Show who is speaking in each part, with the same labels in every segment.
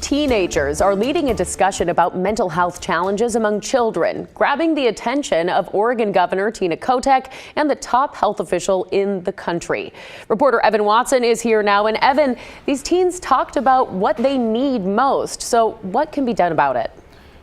Speaker 1: Teenagers are leading a discussion about mental health challenges among children, grabbing the attention of Oregon Governor Tina Kotek and the top health official in the country. Reporter Evan Watson is here now. And Evan, these teens talked about what they need most. So what can be done about it?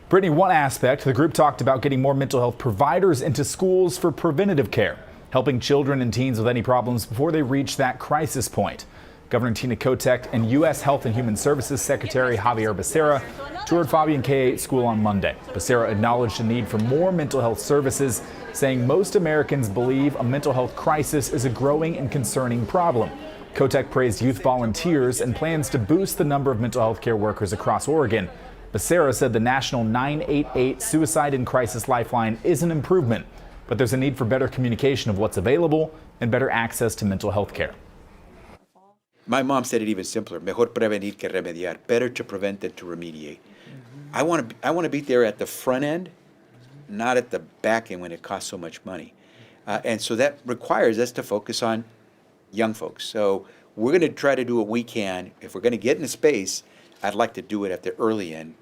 Speaker 2: Brittany, one aspect, the group talked about getting more mental health providers into schools for preventative care, helping children and teens with any problems before they reach that crisis point. Governor Tina Kotek and U.S. Health and Human Services Secretary Xavier Becerra toured Fabian K. School on Monday. Becerra acknowledged the need for more mental health services, saying most Americans believe a mental health crisis is a growing and concerning problem. Kotek praised youth volunteers and plans to boost the number of mental health care workers across Oregon. Becerra said the national 988 Suicide and Crisis Lifeline is an improvement, but there's a need for better communication of what's available and better access to mental health care.
Speaker 3: My mom said it even simpler, mejor prevenir que remediar, better to prevent than to remediate. I want to be there at the front end, not at the back end when it costs so much money. And so that requires us to focus on young folks. So we're going to try to do what we can. If we're going to get in a space, I'd like to do it at the early end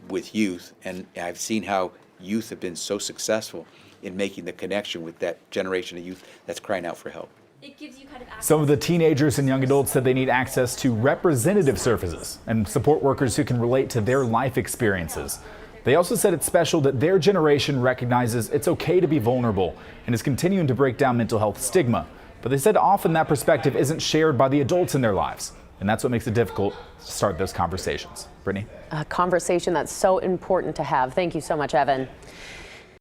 Speaker 3: with youth. And I've seen how youth have been so successful in making the connection with that generation of youth that's crying out for help.
Speaker 4: It gives you kind of
Speaker 2: Some of the teenagers and young adults said they need access to representative services and support workers who can relate to their life experiences. They also said it's special that their generation recognizes it's okay to be vulnerable and is continuing to break down mental health stigma. But they said often that perspective isn't shared by the adults in their lives. And that's what makes it difficult to start those conversations. Brittany?
Speaker 1: A conversation that's so important to have. Thank you so much, Evan.